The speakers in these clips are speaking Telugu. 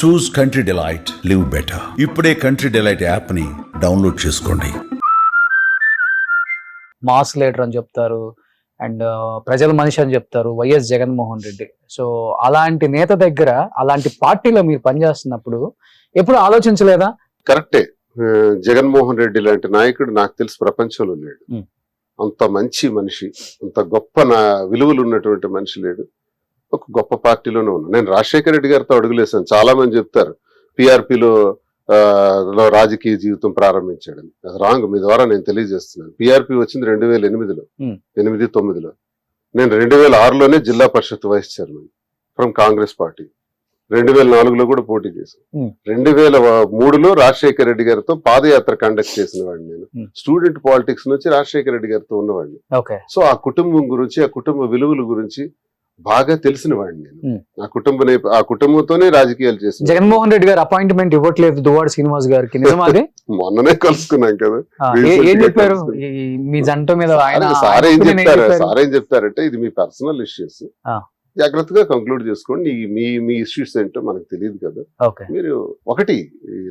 చూస్ కంట్రీ డిలైట్, లివ్ బెటర్. ఇప్పుడే కంట్రీ డిలైట్ యాప్ ని డౌన్లోడ్ చేసుకోండి. మాస్ లీడర్ అని చెప్తారు అండ్ ప్రజల మనిషి అని చెప్తారు వైఎస్ జగన్మోహన్ రెడ్డి. సో అలాంటి నేత దగ్గర, అలాంటి పార్టీలో మీరు పనిచేస్తున్నప్పుడు ఎప్పుడు ఆలోచించలేదా? కరెక్టే. జగన్మోహన్ రెడ్డి లాంటి నాయకుడు నాకు తెలిసి ప్రపంచంలో లేడు. అంత మంచి మనిషి, అంత గొప్ప విలువలు ఉన్నటువంటి మనిషి లేడు. ఒక గొప్ప పార్టీలోనే ఉన్నా. నేను రాజశేఖర రెడ్డి గారితో అడుగులేసాను. చాలా మంది చెప్తారు పిఆర్పిలో రాజకీయ జీవితం ప్రారంభించాడని. అది రాంగ్. మీ ద్వారా నేను తెలియజేస్తున్నాను. పిఆర్పి వచ్చింది 2008లో, 8-9లో. నేను 2006లోనే Zilla Parishad vice chairman from Congress party. 2004లో కూడా పోటీ చేశాను. 2003లో రాజశేఖర రెడ్డి గారితో పాదయాత్ర కండక్ట్ చేసిన వాడిని. నేను స్టూడెంట్ పాలిటిక్స్ నుంచి రాజశేఖర రెడ్డి గారితో ఉన్నవాడిని. సో ఆ కుటుంబం గురించి, ఆ కుటుంబ విలువల గురించి బాగా తెలిసిన వాడిని నేను. ఆ కుటుంబంతోనే రాజకీయాలు చేసిన. జగన్మోహన్ రెడ్డి గారు అపాయింట్మెంట్ ఇవ్వట్లేదు దువ్వాడ శ్రీనివాస్ గారికి, నిజమాది? మొన్ననే కలుసుకున్నాం కదా. ఏం చెప్పారు మీ జంట మీద? సార్ ఏం చెప్తారంటే, ఇది మీ పర్సనల్ ఇష్యూస్, జాగ్రత్తగా కంక్లూడ్ చేసుకోండి. మీ ఇష్యూస్ ఏంటో మనకు తెలియదు కదా. మీరు ఒకటి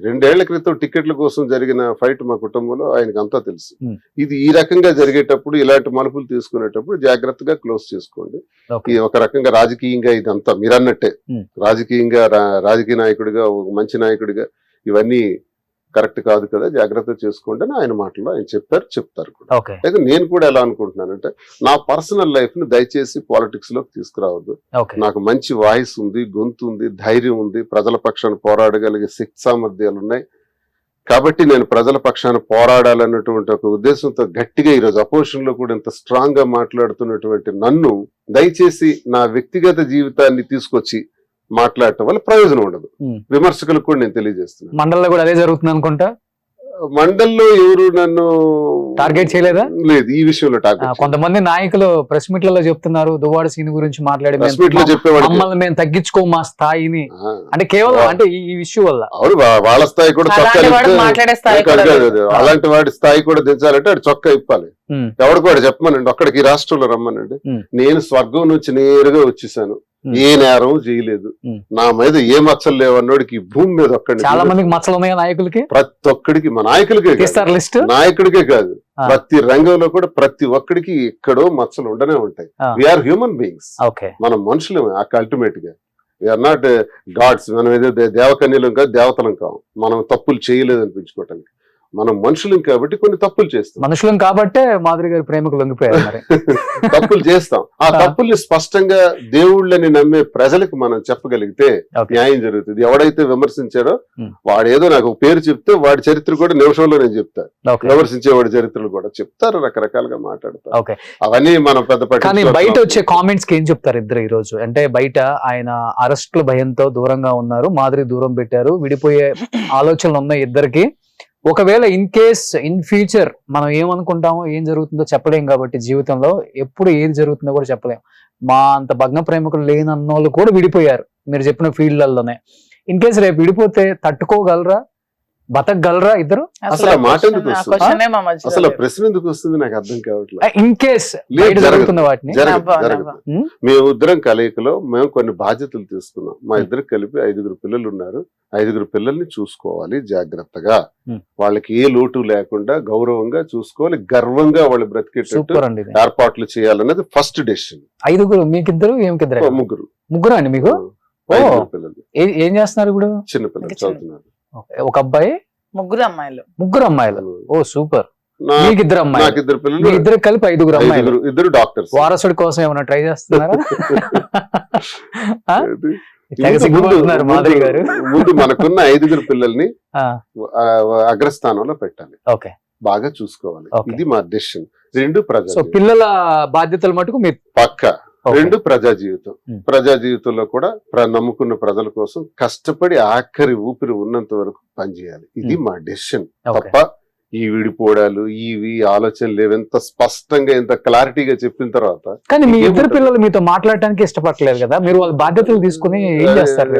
2 ఏళ్ల క్రితం టికెట్ల కోసం జరిగిన ఫైట్ మా కుటుంబంలో ఆయనకు అంతా తెలుసు. ఇది ఈ రకంగా జరిగేటప్పుడు, ఇలాంటి మలుపులు తీసుకునేటప్పుడు జాగ్రత్తగా క్లోజ్ చేసుకోండి. ఒక రకంగా రాజకీయంగా ఇదంతా మీరు అన్నట్టే, రాజకీయ నాయకుడిగా, ఒక మంచి నాయకుడిగా ఇవన్నీ కరెక్ట్ కాదు కదా, జాగ్రత్త చేసుకోండి అని ఆయన మాటలో ఆయన చెప్తారు కూడా. అయితే నేను కూడా ఎలా అనుకుంటున్నానంటే, నా పర్సనల్ లైఫ్ ని దయచేసి పాలిటిక్స్ లోకి తీసుకురావద్దు. నాకు మంచి వాయిస్ ఉంది, గొంతు ఉంది, ధైర్యం ఉంది, ప్రజల పక్షాన పోరాడగలిగే శక్తి సామర్థ్యాలు ఉన్నాయి. కాబట్టి నేను ప్రజల పక్షాన పోరాడాలన్నటువంటి ఒక ఉద్దేశంతో గట్టిగా ఈరోజు అపోజిషన్ లో కూడా ఇంత స్ట్రాంగ్ గా మాట్లాడుతున్నటువంటి నన్ను దయచేసి నా వ్యక్తిగత జీవితాన్ని తీసుకొచ్చి మాట్లాడటం వల్ల ప్రయోజనం ఉండదు. విమర్శకులకు కూడా నేను తెలియజేస్తున్నాను. మండల్లో కూడా అదే జరుగుతుంది అనుకుంటా. మండల్లో ఎవరు నన్ను టార్గెట్ చేయలేదా? లేదు, ఈ విషయంలో టార్గెట్. కొంతమంది నాయకులు ప్రెస్ మీట్లలో చెప్తున్నారు, దువ్వాడ సీన్ గురించి మాట్లాడి మమ్మల్ని మేము తగ్గించుకో మా స్థాయిని, అంటే కేవలం అంటే ఈ విషయం వల్ల. అవును, వాళ్ళ స్థాయి కూడా అలాంటి వాడి స్థాయి కూడా దించాలంటే అది చొక్కా ఇప్పాలి. ఎవడు కూడా చెప్పమనండి, అక్కడికి రాష్ట్రంలో రమ్మనండి. నేను స్వర్గం నుంచి నేరుగా వచ్చేసాను, ఏ నేరం చేయలేదు, నా మీద ఏ మచ్చలు లేవన్నోడికి భూమి మీద ఒక్కడికి. చాలా మందికి మచ్చలు ఉన్నాయి నాయకులకి, ప్రతి ఒక్కడికి, మా నాయకులకే నాయకుడికే కాదు, ప్రతి రంగంలో కూడా ప్రతి ఒక్కడికి ఎక్కడో మచ్చలు ఉండనే ఉంటాయి. వీఆర్ హ్యూమన్ బీయింగ్స్, మనం మనుషులు. అల్టిమేట్ గా వీఆర్ నాట్ గాడ్స్. మనం ఏదో దేవకన్యలం కాదు, దేవతలం కావు. మనం తప్పులు చేయలేదు అనిపించుకోవటానికి. మనం మనుషులం కాబట్టి కొన్ని తప్పులు చేస్తాం. మనుషులం కాబట్టే మాధురి గారి ప్రేమకు లొంగిపోయారు. తప్పులు చేస్తాం. ఆ తప్పుల్ని స్పష్టంగా దేవుళ్ళని నమ్మే ప్రజలకు మనం చెప్పగలిగితే న్యాయం జరుగుతుంది. ఎవడైతే విమర్శించాడో వాడేదో నాకు పేరు చెప్తే వాడి చరిత్ర కూడా నిమిషంలో నేను చెప్తా. విమర్శించే వాడి చరిత్రలు కూడా చెప్తారు, రకరకాలుగా మాట్లాడతారు. అవన్నీ మనం పెద్ద బయట వచ్చే కామెంట్స్ కి ఏం చెప్తారు ఇద్దరు ఈ రోజు? అంటే బయట ఆయన అరెస్టుల భయంతో దూరంగా ఉన్నారు, మాధురి దూరం పెట్టారు, విడిపోయే ఆలోచనలు ఉన్నాయి ఇద్దరికి. ఒకవేళ ఇన్ కేస్ ఇన్ ఫ్యూచర్ మనం ఏమనుకుంటామో, ఏం జరుగుతుందో చెప్పలేం కాబట్టి, జీవితంలో ఎప్పుడు ఏది జరుగుతుందో కూడా చెప్పలేం. మా అంత భగ్న ప్రేమికులు లేనన్న వాళ్ళు కూడా విడిపోయారు మీరు చెప్పిన ఫీల్డ్లలోనే. ఇన్ కేస్ రేపు విడిపోతే తట్టుకోగలరా, బతకగలరా ఇద్దరు? అసలు మాట ఎందుకు వస్తుంది, అసలు ప్రశ్న ఎందుకు వస్తుంది నాకు అర్థం కావట్లేదు. ఇన్ కేస్ జరుగుతున్న వాటిని మేము ఇద్దరం కలయికలో మేము కొన్ని బాధ్యతలు తీసుకున్నాం. మా ఇద్దరు కలిపి 5 పిల్లలు ఉన్నారు. 5 పిల్లల్ని చూసుకోవాలి జాగ్రత్తగా, వాళ్ళకి ఏ లోటు లేకుండా గౌరవంగా చూసుకోవాలి, గర్వంగా వాళ్ళు బ్రతికేటట్టు ఏర్పాట్లు చేయాలన్నది ఫస్ట్ డెసిషన్. 5 మీకిద్దరు? ఏమికిద్దరు? ముగ్గురు అండి మీకు? పిల్లలు. ఏం చేస్తున్నారు ఇప్పుడు? చిన్న పిల్లలు చదువుతున్నారు. ఒక అబ్బాయి, 3 అమ్మాయిలు. 3 అమ్మాయిలు. ఓ సూపర్. మీకు 2 అమ్మాయిలు? నాకు 2 పిల్లలు. మీ ఇద్దరు కలిపి 5 అమ్మాయిలు. 2 డాక్టర్స్. వారసుడి కోసం ఏమైనా ట్రై చేస్తున్నారా? ముందు మనకున్న 5 పిల్లల్ని అగ్రస్థానంలో పెట్టాలి, బాగా చూసుకోవాలి. ఇది మా డెసిషన్. 2 ప్రజలు. పిల్లల బాధ్యతలు మటుకు మీరు పక్కా. 2 ప్రజా జీవితం. ప్రజా జీవితంలో కూడా నమ్ముకున్న ప్రజల కోసం కష్టపడి ఆఖరి ఊపిరి ఉన్నంత వరకు పనిచేయాలి. ఇది మా డెసిషన్. తప్ప ఈ విడిపోవడాలు, ఈ ఆలోచనలు లేవు. ఎంత స్పష్టంగా, ఎంత క్లారిటీగా చెప్పిన తర్వాత. కానీ మీ ఇద్దరు పిల్లలు మీతో మాట్లాడటానికి ఇష్టపడలేదు కదా, మీరు వాళ్ళ బాధ్యతలు తీసుకుని ఏం చేస్తారు?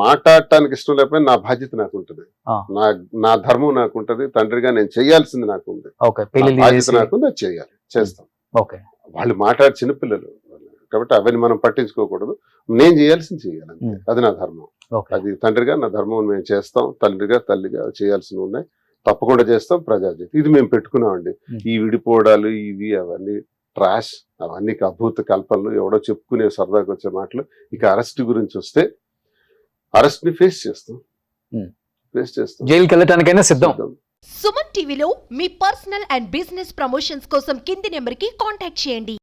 మాట్లాడటానికి ఇష్టం లేకపోయినా నా బాధ్యత నాకు ఉంటుంది, నా ధర్మం నాకు ఉంటుంది, తండ్రిగా నేను చేయాల్సింది నాకు ఉంది, బాధ్యత నాకు ఉంది, అది చేయాలి, చేస్తాం. వాళ్ళు చిన్నపిల్లలు, కాబట్టి అవన్నీ మనం పట్టించుకోకూడదు. నేను చేయాల్సింది చేయాలి అంతే. Hmm. అది నా ధర్మం. ఓకే అది తండ్రిగా నా ధర్మం మేము చేస్తాం, తల్లిగా చేయాల్సినవి ఉన్నాయి, తప్పకుండా చేస్తాం. ప్రజాజీతి ఇది మేము పెట్టుకున్నామండి. ఈ విడిపోవడాలు ఇవి అవన్నీ ట్రాష్, అవన్నీ అభూత కల్పనలు, ఎవడో చెప్పుకునే సరదాకి వచ్చే మాటలు. ఇక అరెస్ట్ గురించి వస్తే అరెస్ట్ ని ఫేస్ చేస్తాం. జైలుకి వెళ్ళటానికైనా సిద్ధం. సుమన్ టీవీలో మీ పర్సనల్ అండ్ బిజినెస్ ప్రమోషన్స్ కోసం కింది నెంబర్కి కాంటాక్ట్ చేయండి.